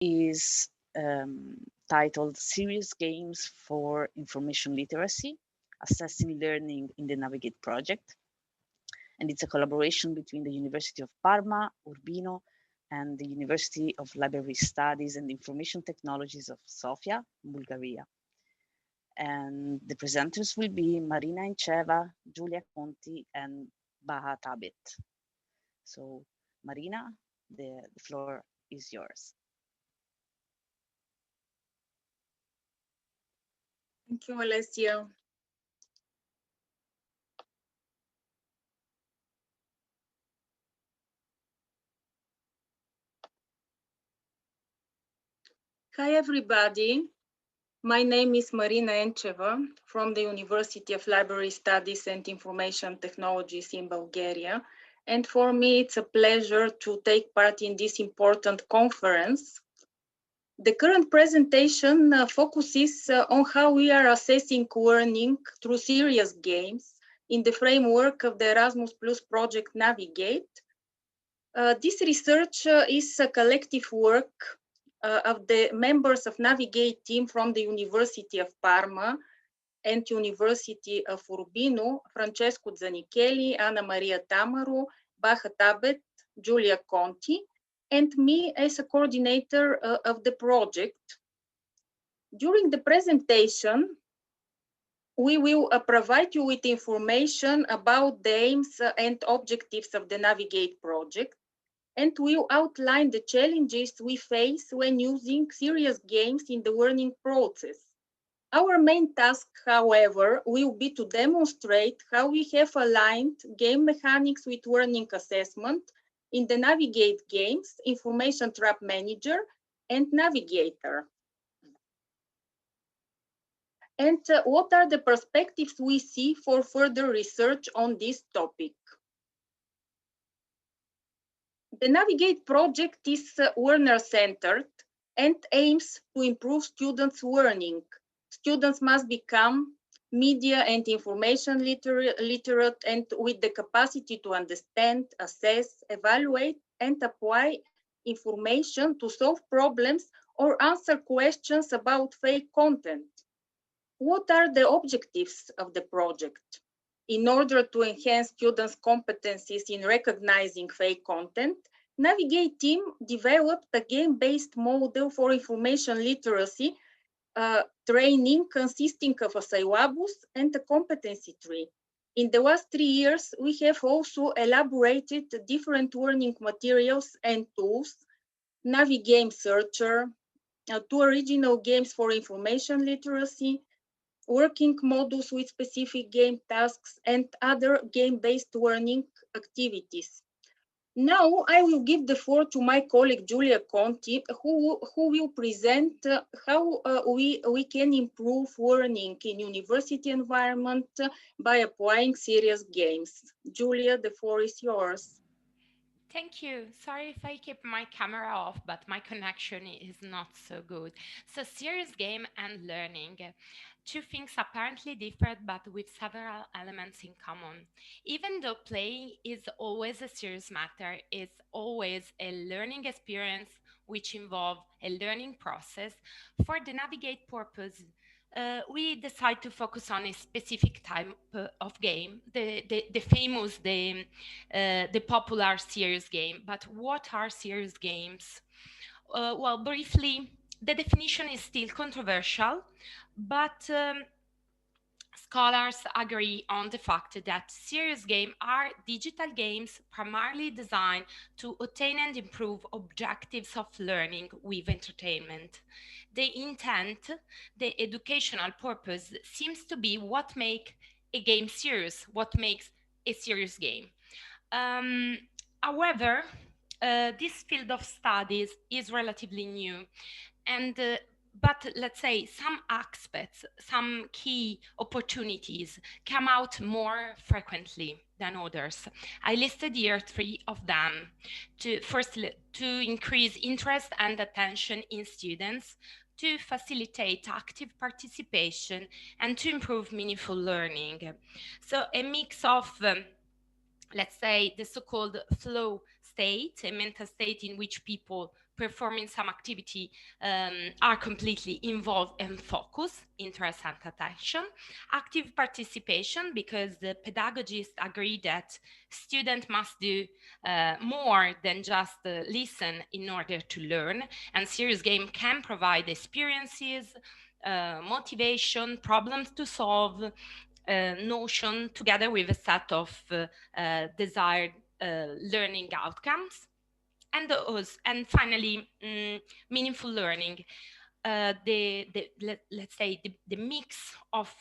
is titled Serious Games for Information Literacy, Assessing Learning in the Navigate project. And it's a collaboration between the University of Parma, Urbino, and the University of Library Studies and Information Technologies of Sofia, Bulgaria. And the presenters will be Marina Encheva, Giulia Conti, and Baha Thabet. So, Marina, the floor is yours. Thank you, Alessia. Hi, everybody. My name is Marina Encheva from the University of Library Studies and Information Technologies in Bulgaria. And for me, it's a pleasure to take part in this important conference. The current presentation focuses on how we are assessing learning through serious games in the framework of the Erasmus Plus project Navigate. This research is a collective work of the members of Navigate team from the University of Parma and University of Urbino, Francesco Zanichelli, Anna Maria Tammaro, Baha Thabet, Giulia Conti, and me as a coordinator of the project. During the presentation, we will provide you with information about the aims and objectives of the Navigate project, and will outline the challenges we face when using serious games in the learning process. Our main task, however, will be to demonstrate how we have aligned game mechanics with learning assessment in the Navigate games, Information Trap Manager, and Navigator. And what are the perspectives we see for further research on this topic? The Navigate project is learner-centered and aims to improve students' learning. Students must become media and information literate and with the capacity to understand, assess, evaluate, and apply information to solve problems or answer questions about fake content. What are the objectives of the project? In order to enhance students' competencies in recognizing fake content, Navigate team developed a game-based model for information literacy training consisting of a syllabus and a competency tree. In the last 3 years, we have also elaborated different learning materials and tools, Navigame Searcher, 2 original games for information literacy, working modules with specific game tasks, and other game-based learning activities. Now I will give the floor to my colleague Giulia Conti, who will present how we can improve learning in university environment by applying serious games. Giulia, the floor is yours. Thank you. Sorry if I keep my camera off, but my connection is not so good. So, serious game and learning. Two things apparently different, but with several elements in common. Even though playing is always a serious matter, it's always a learning experience which involves a learning process. For the navigate purpose, we decide to focus on a specific type of game, the famous, the popular serious game. But what are serious games? Well, briefly, the definition is still controversial, but scholars agree on the fact that serious games are digital games primarily designed to attain and improve objectives of learning with entertainment. The intent, the educational purpose, seems to be what makes a game serious, what makes a serious game. Um, However, this field of studies is relatively new, and but let's say some aspects, some key opportunities come out more frequently than others. I listed here 3 of them. Firstly, to increase interest and attention in students, to facilitate active participation, and to improve meaningful learning. So a mix of let's say the so-called flow state, a mental state in which people performing some activity are completely involved and focused, interest and attention. Active participation, because the pedagogists agree that students must do more than just listen in order to learn, and serious game can provide experiences, motivation, problems to solve, notion, together with a set of desired learning outcomes. And finally, meaningful learning. Let's say the mix of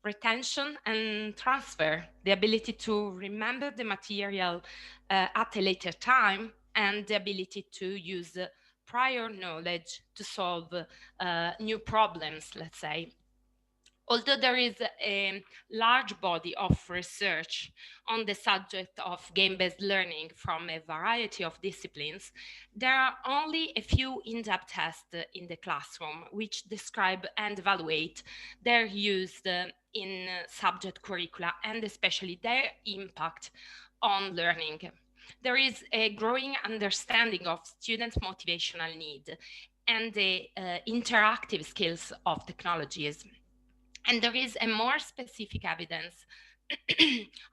retention and transfer, the ability to remember the material at a later time, and the ability to use prior knowledge to solve new problems, let's say. Although there is a large body of research on the subject of game-based learning from a variety of disciplines, there are only a few in-depth tests in the classroom which describe and evaluate their use in subject curricula, and especially their impact on learning. There is a growing understanding of students' motivational need and the interactive skills of technologies. And there is a more specific evidence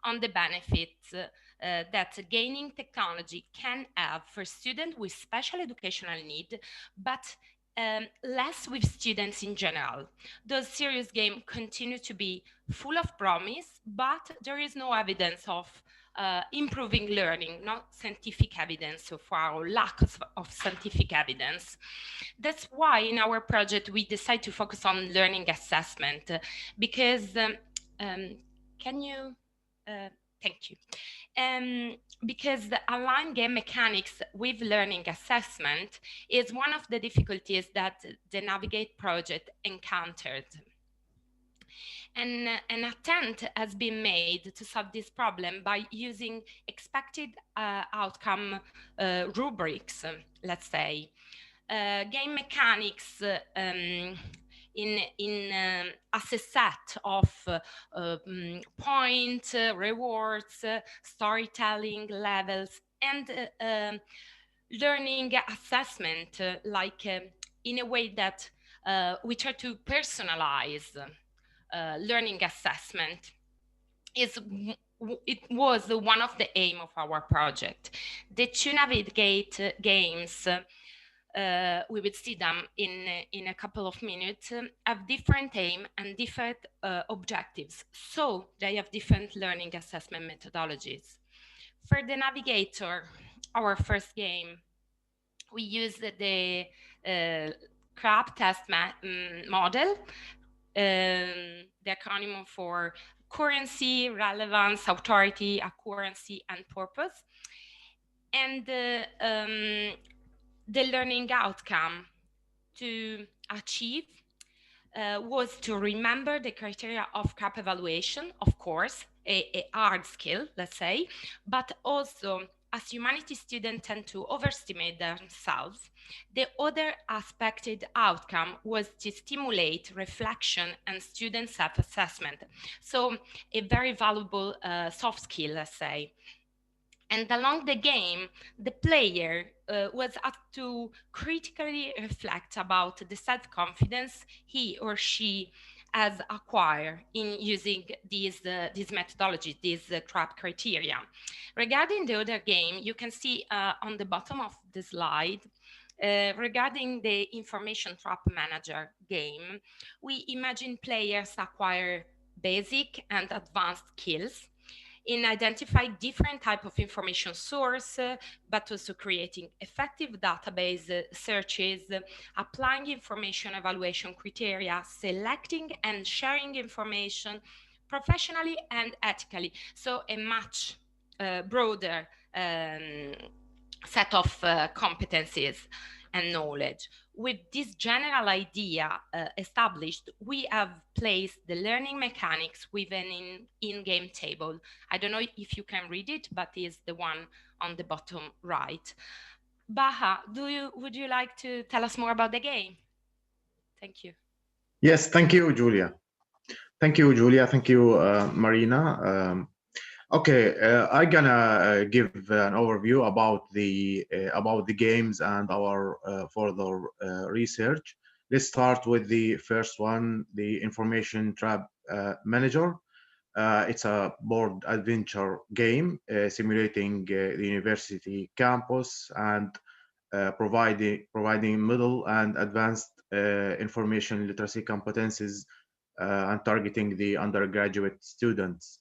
on the benefits that gaining technology can have for students with special educational need, but less with students in general. Those serious games continue to be full of promise, but there is no evidence of improving learning, not scientific evidence so far, or lack of scientific evidence. That's why in our project we decide to focus on learning assessment, because can you thank you. Because the aligned game mechanics with learning assessment is one of the difficulties that the Navigate project encountered. And an attempt has been made to solve this problem by using expected outcome rubrics, let's say. Game mechanics as a set of points, rewards, storytelling levels, and learning assessment, in a way that we try to personalize learning assessment. It was one of the aim of our project. The two Navigate games, we will see them in a couple of minutes, have different aim and different objectives. So they have different learning assessment methodologies. For the Navigator, our first game, we used the CRAB test model, the acronym for currency, relevance, authority, accuracy, and purpose. And the learning outcome to achieve was to remember the criteria of CRAB evaluation, of course, a hard skill, let's say, but also, as humanities students tend to overestimate themselves, the other expected outcome was to stimulate reflection and student self-assessment. So a very valuable soft skill, let's say. And along the game, the player was asked to critically reflect about the self-confidence he or she has acquired in using these methodologies, these CRAB criteria. Regarding the other game, you can see on the bottom of the slide, regarding the information trap manager game, we imagine players acquire basic and advanced skills in identifying different type of information source, but also creating effective database searches, applying information evaluation criteria, selecting and sharing information professionally and ethically. So a much broader set of competencies and knowledge. With this general idea established, we have placed the learning mechanics with an in-game table. I don't know if you can read it, but it's the one on the bottom right. Baha, would you like to tell us more about the game? Thank you. Yes, thank you, Giulia. Thank you, Giulia. Thank you, Marina. Okay, I'm gonna give an overview about the games and our further research. Let's start with the first one, the Information Trap Manager. It's a board adventure game simulating the university campus and providing middle and advanced information literacy competencies and targeting the undergraduate students.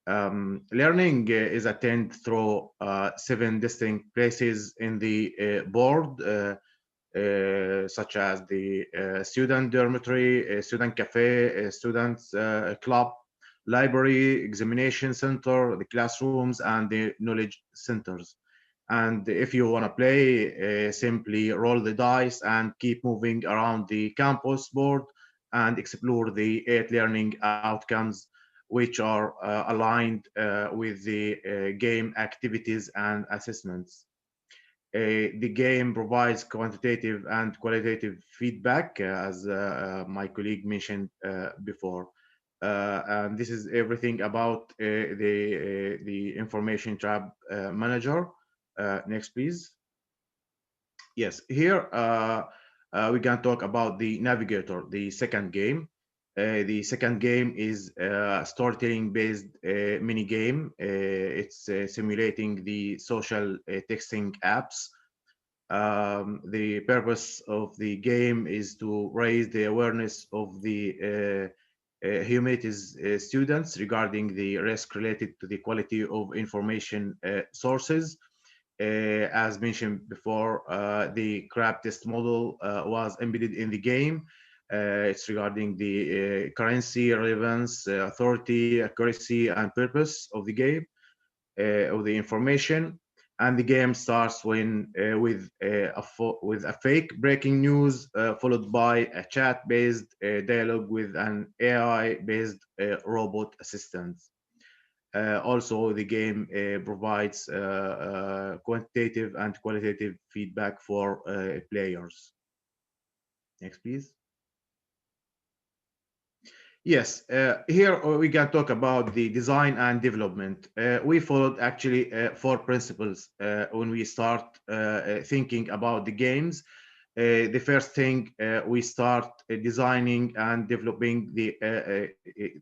Learning is attained through 7 distinct places in the board, such as the student dormitory, student cafe, students club, library, examination center, the classrooms, and the knowledge centers. And if you want to play, simply roll the dice and keep moving around the campus board and explore the 8 learning outcomes, which are aligned with the game activities and assessments. The game provides quantitative and qualitative feedback, as my colleague mentioned before. And this is everything about the Information Trap Manager. Next, please. Yes, here we can talk about the Navigator, the second game. The second game is a storytelling-based mini game. It's simulating the social texting apps. The purpose of the game is to raise the awareness of the humanities students regarding the risk related to the quality of information sources. As mentioned before, the crab test model was embedded in the game. It's regarding the currency, relevance, authority, accuracy, and purpose of the game, of the information. And the game starts when with a fake breaking news followed by a chat-based dialogue with an AI-based robot assistant. Also, the game provides quantitative and qualitative feedback for players. Next, please. Yes, here we can talk about the design and development. We followed actually 4 principles when we start thinking about the games. The first thing, we start designing and developing the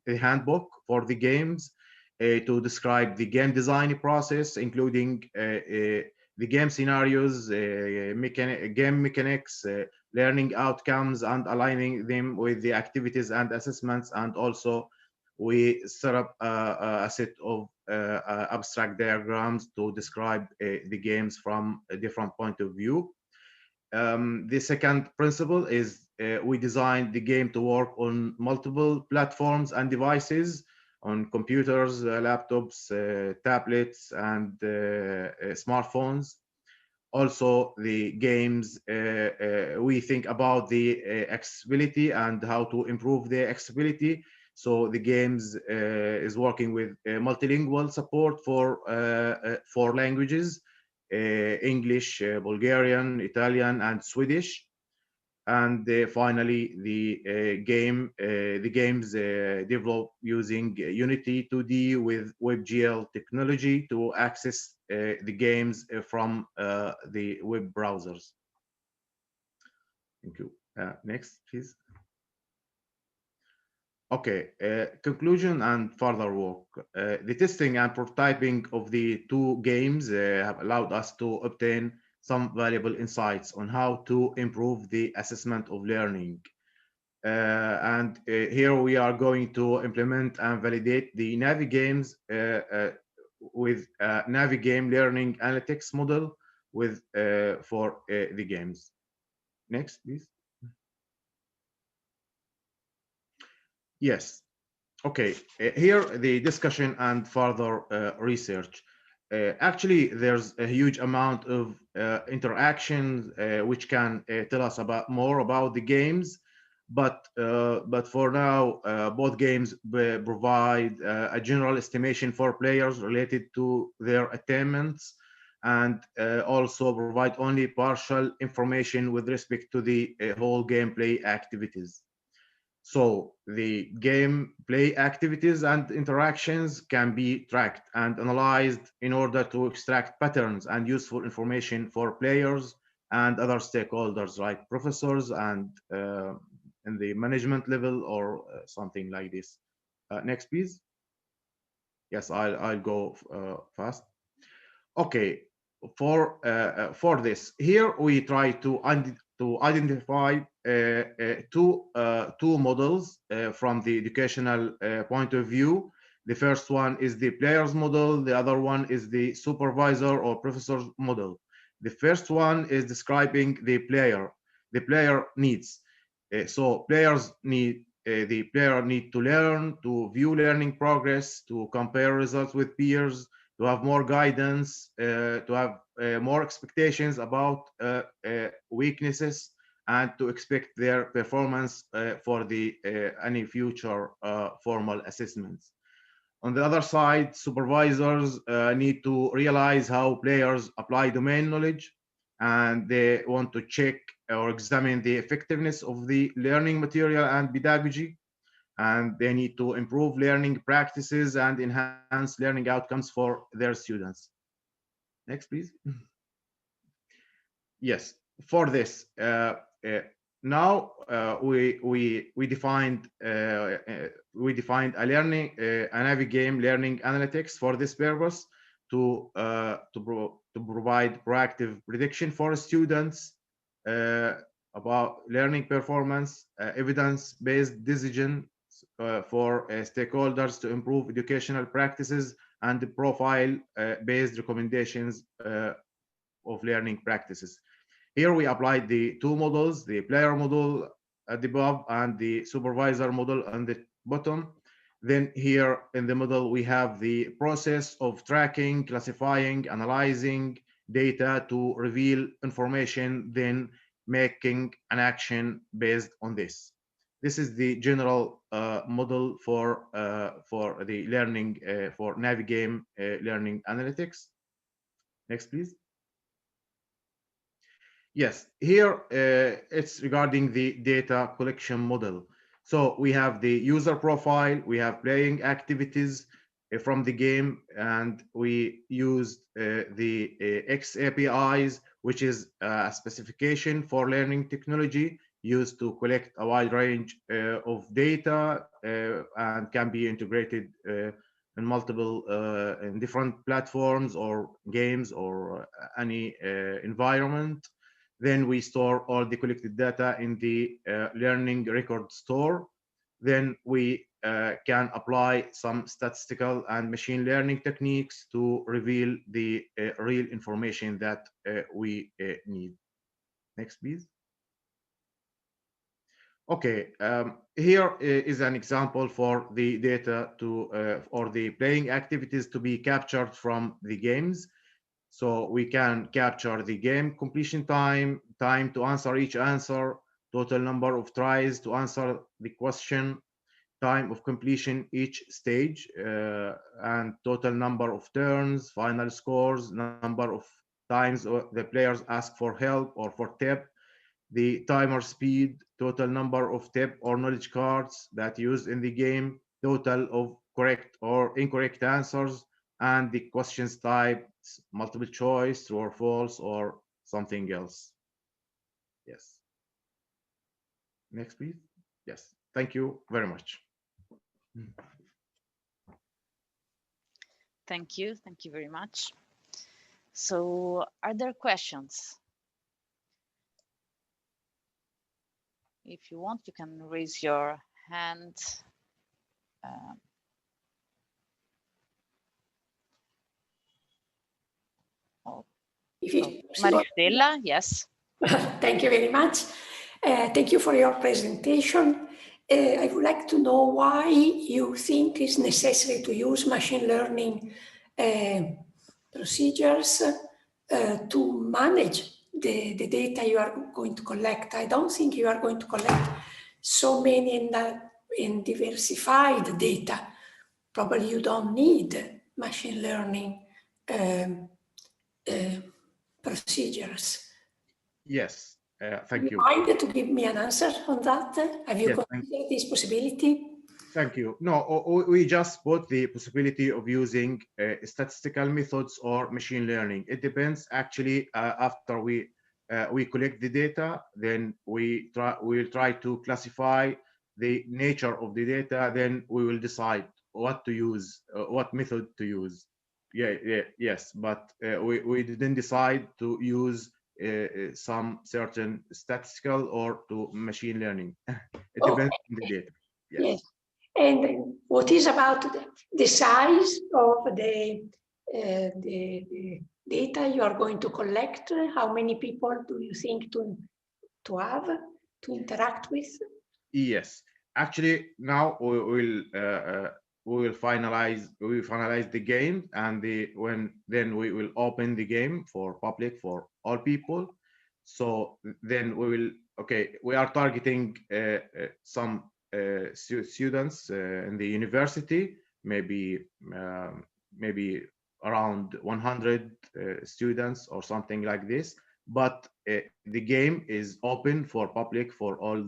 handbook for the games to describe the game design process, including the game scenarios, game mechanics, learning outcomes, and aligning them with the activities and assessments. And also, we set up a set of abstract diagrams to describe the games from a different point of view. The second principle is we designed the game to work on multiple platforms and devices, on computers, laptops, tablets, and smartphones. Also, the games, we think about the accessibility and how to improve the accessibility. So the games is working with multilingual support for 4 languages, English, Bulgarian, Italian, and Swedish. And finally, the games developed using Unity 2D with WebGL technology to access the games from the web browsers. Thank you. Next, please. Okay, conclusion and further work. The testing and prototyping of the 2 games have allowed us to obtain some valuable insights on how to improve the assessment of learning. And here we are going to implement and validate the Navigames with Navigame learning analytics model with for the games. Next, please. Yes. Okay. Here the discussion and further research. Actually, there's a huge amount of interactions which can tell us about more about the games, but for now, both games provide a general estimation for players related to their attainments, and also provide only partial information with respect to the whole gameplay activities. So the gameplay activities and interactions can be tracked and analyzed in order to extract patterns and useful information for players and other stakeholders like professors and in the management level or something like this. Next, please. Yes, I'll go fast. Okay, for this here we try to identify two models from the educational point of view. The first one is the player's model. The other one is the supervisor or professor's model. The first one is describing the player needs. So players need the player need to learn, to view learning progress, to compare results with peers, to have more guidance, to have more expectations about weaknesses, and to expect their performance for the any future formal assessments. On the other side, supervisors need to realize how players apply domain knowledge, and they want to check or examine the effectiveness of the learning material and pedagogy, and they need to improve learning practices and enhance learning outcomes for their students. Next, please. Yes, for this, now we defined a learning a Navigame learning analytics for this purpose to provide proactive prediction for students about learning performance, evidence-based decision for stakeholders to improve educational practices, and the profile-based recommendations of learning practices. Here we applied the two models, the player model at the above and the supervisor model on the bottom. Then here in the middle, we have the process of tracking, classifying, analyzing data to reveal information, then making an action based on this. This is the general model for the learning for Navigame learning analytics. Next, please. Yes, here it's regarding the data collection model. So we have the user profile, we have playing activities from the game, and we used the X APIs, which is a specification for learning technology used to collect a wide range of data and can be integrated in multiple in different platforms or games or any environment. Then we store all the collected data in the learning record store. Then we can apply some statistical and machine learning techniques to reveal the real information that we need. Next, please. Okay, here is an example for the data to or the playing activities to be captured from the games. So we can capture the game completion time, time to answer each answer, total number of tries to answer the question, time of completion each stage, and total number of turns, final scores, number of times the players ask for help or for tip, the timer speed, total number of tip or knowledge cards that used in the game, total of correct or incorrect answers, and the questions type, multiple choice, true or false, or something else. Yes. Next, please. Yes. Thank you very much. Thank you. Thank you very much. So are there questions? If you want, you can raise your hand. Maristella, yes. Thank you very much. Thank you for your presentation. I would like to know why you think it's necessary to use machine learning procedures to manage the data you are going to collect. I don't think you are going to collect so many and diversified data. Probably you don't need machine learning procedures. Yes, Thank you. Mind to give me an answer on that? Have you considered this possibility? Thank you. No, we just put the possibility of using statistical methods or machine learning. It depends. Actually, after we collect the data, then we'll try to classify the nature of the data. Then we will decide what to use, what method to use. Yes, but we didn't decide to use some certain statistical or to machine learning. It depends on the data. Yes. And what is about the size of the data you are going to collect? How many people do you think to have to interact with? Yes, actually, now we will finalize the game, and then we will open the game for public for all people. So then we are targeting some students in the university, maybe around 100 students or something like this. But the game is open for public for all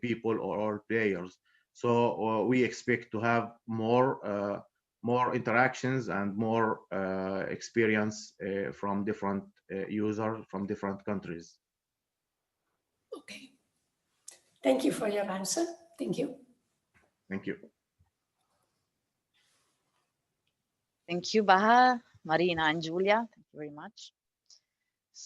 people or all players. So we expect to have more interactions and more experience from different users from different countries. Okay. Thank you for your answer. Thank you. Thank you. Thank you, Baha, Marina, and Giulia. Thank you very much.